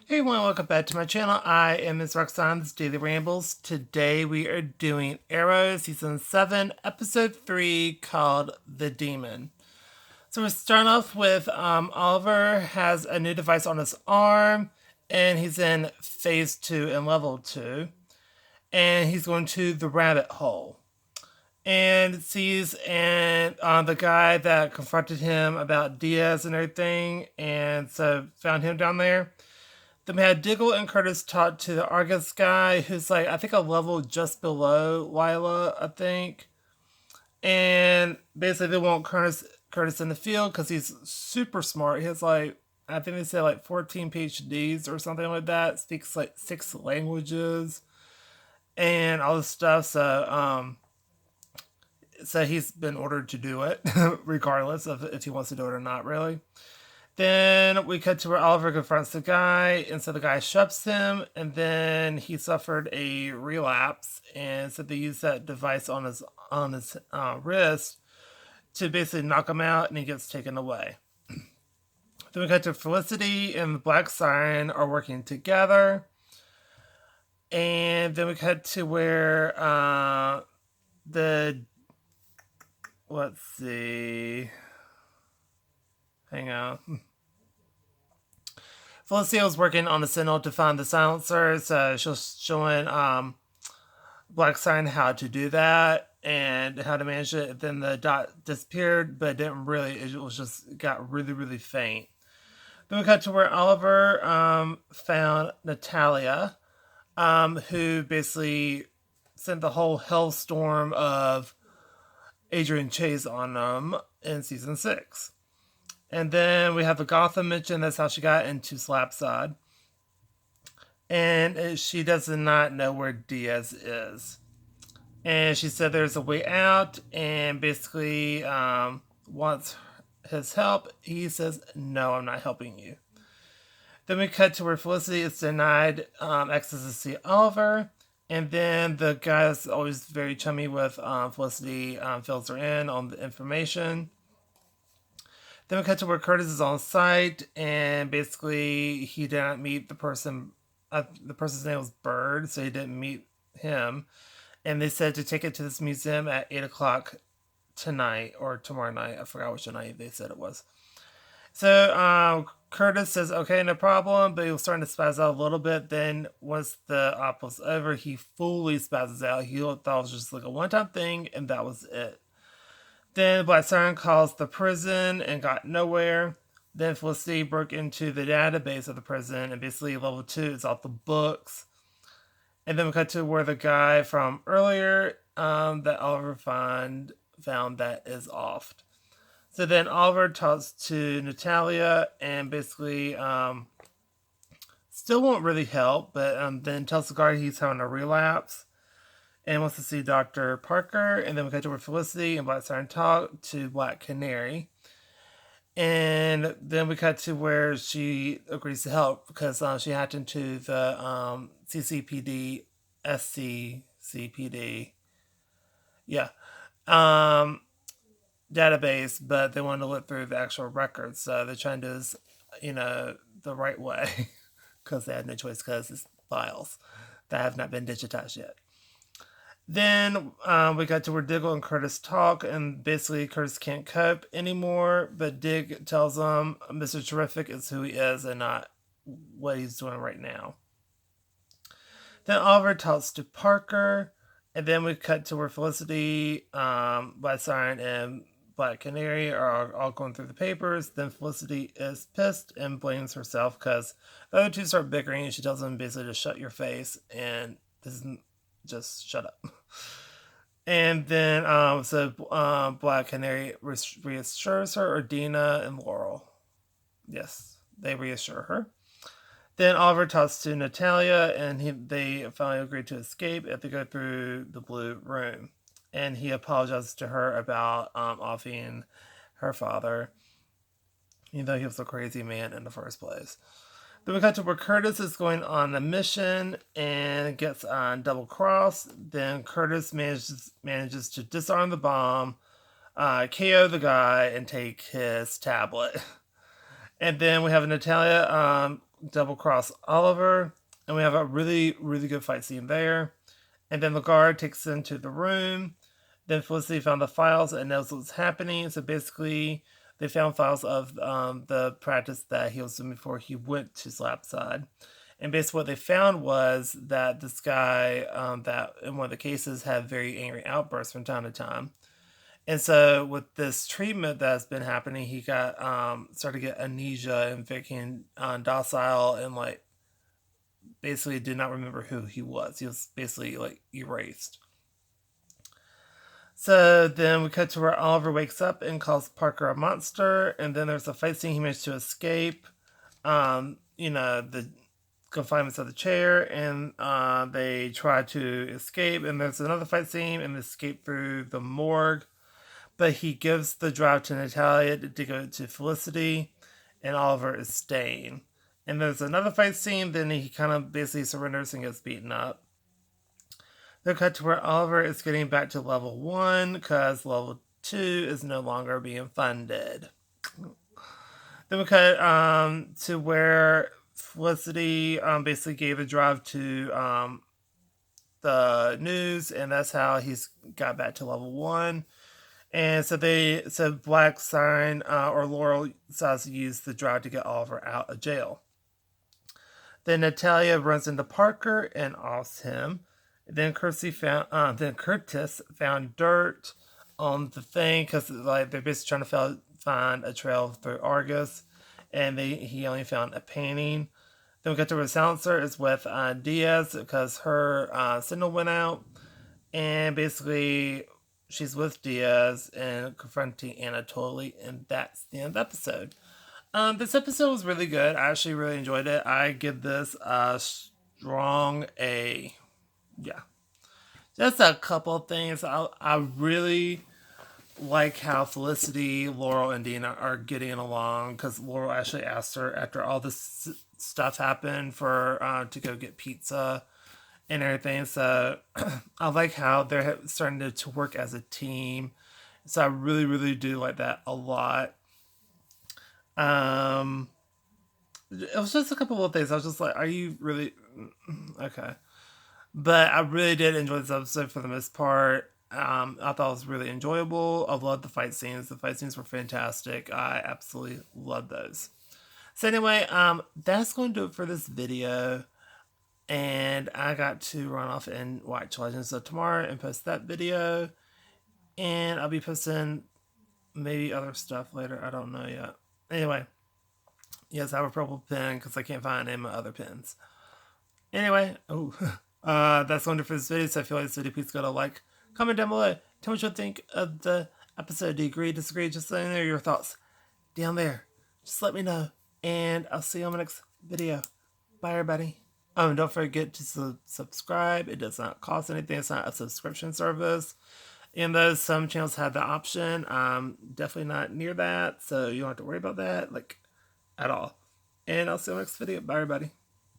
Hey everyone, welcome back to my channel. I am Ms. Roxanne, this is Daily Rambles. Today we are doing Arrow Season 7, Episode 3, called The Demon. So we're starting off with Oliver has a new device on his arm, and he's in Phase 2 and Level 2, and he's going to the rabbit hole. And sees the guy that confronted him about Diaz and everything, and so found him down there. Then we had Diggle and Curtis talk to the Argus guy, who's like, I think a level just below Lila, I think. And basically, they want Curtis in the field because he's super smart. He has like, I think they said like 14 PhDs or something like that, speaks like 6 languages and all this stuff. So he's been ordered to do it, regardless of if he wants to do it or not, really. Then we cut to where Oliver confronts the guy, and so the guy shoves him, and then he suffered a relapse, and so they used that device on his wrist to basically knock him out, and he gets taken away. Then we cut to Felicity and the Black Siren are working together, and then we cut to where the let's see, hang on. Felicity was working on the Sentinel to find the silencer, so she was showing Black Sign how to do that and how to manage it. Then the dot disappeared, but it didn't really. It was just got really, really faint. Then we cut to where Oliver found Natalia, who basically sent the whole hellstorm of Adrian Chase on them in season 6. And then we have the Gotham mention. That's how she got into Slapside. And she does not know where Diaz is. And she said there's a way out and basically wants his help. He says, no, I'm not helping you. Then we cut to where Felicity is denied access to see Oliver. And then the guy that's always very chummy with Felicity fills her in on the information. Then we cut to where Curtis is on site, and basically he didn't meet the person. The person's name was Bird, so he didn't meet him. And they said to take it to this museum at 8 o'clock tonight or tomorrow night. I forgot which night they said it was. So Curtis says, okay, no problem, but he was starting to spaz out a little bit. Then once the op was over, he fully spazzes out. He thought it was just like a one-time thing, and that was it. Then Black Siren calls the prison and got nowhere. Then Felicity broke into the database of the prison, and basically level 2 is off the books. And then we cut to where the guy from earlier that Oliver found that is off. So then Oliver talks to Natalia and basically still won't really help, but then tells the guard he's having a relapse and wants to see Dr. Parker. And then we cut to where Felicity and Black Siren talk to Black Canary. And then we cut to where she agrees to help because she hacked into the CCPD, SCCPD, yeah, database, but they want to look through the actual records. So they're trying to do this, the right way because they had no choice because it's files that have not been digitized yet. Then we got to where Diggle and Curtis talk, and basically Curtis can't cope anymore, but Dig tells him Mr. Terrific is who he is and not what he's doing right now. Then Oliver talks to Parker, and then we cut to where Felicity, Black Siren, and Black Canary are all going through the papers. Then Felicity is pissed and blames herself because the other two start bickering, and she tells them basically to shut your face, and this isn't just shut up. And then Black Canary reassures her, or Dina and Laurel. Yes, they reassure her. Then Oliver talks to Natalia, and they finally agree to escape if they go through the blue room. And he apologizes to her about offing her father, even though he was a crazy man in the first place. Then we cut to where Curtis is going on a mission and gets on double cross. Then Curtis manages to disarm the bomb, KO the guy, and take his tablet. And then we have Natalia double cross Oliver, and we have a really, really good fight scene there. And then the guard takes them to the room. Then Felicity found the files and knows what's happening. So basically, they found files of the practice that he was doing before he went to Slapside. And basically, what they found was that this guy, that in one of the cases, had very angry outbursts from time to time. And so, with this treatment that's been happening, he got started to get amnesia and became docile and like basically did not remember who he was. He was basically like erased. So then we cut to where Oliver wakes up and calls Parker a monster, and then there's a fight scene. He managed to escape, the confinements of the chair, and they try to escape. And there's another fight scene and escape through the morgue, but he gives the drive to Natalia to go to Felicity, and Oliver is staying. And there's another fight scene, then he kind of basically surrenders and gets beaten up. They cut to where Oliver is getting back to level 1 because level 2 is no longer being funded. Then we cut to where Felicity basically gave a drive to the news, and that's how he's got back to level 1. And so Black Siren or Laurel decides to use the drive to get Oliver out of jail. Then Natalia runs into Parker and offs him. Then Curtis found dirt on the thing because like they're basically trying to find a trail through Argus, and he only found a painting. Then we get to where the silencer is with Diaz because her signal went out, and basically she's with Diaz and confronting Anatoly, and that's the end of the episode. This episode was really good. I actually really enjoyed it. I give this a strong A. Yeah. Just a couple of things. I really like how Felicity, Laurel, and Dina are getting along because Laurel actually asked her after all this stuff happened for to go get pizza and everything. So I like how they're starting to work as a team. So I really, really do like that a lot. It was just a couple of things. I was just like, are you really okay? But I really did enjoy this episode for the most part. I thought it was really enjoyable. I loved the fight scenes. The fight scenes were fantastic. I absolutely loved those. So anyway, that's going to do it for this video. And I got to run off and watch Legends of Tomorrow and post that video. And I'll be posting maybe other stuff later. I don't know yet. Anyway, yes, I have a purple pen because I can't find any of my other pens. Anyway, that's going to do for this video. So if you like this video, please go to like, comment down below. Tell me what you think of the episode. Do you agree, disagree? Just let me know your thoughts down there. Just let me know. And I'll see you on my next video. Bye, everybody. And don't forget to subscribe. It does not cost anything. It's not a subscription service. And though some channels have the option, I'm definitely not near that. So you don't have to worry about that, like, at all. And I'll see you in the next video. Bye, everybody.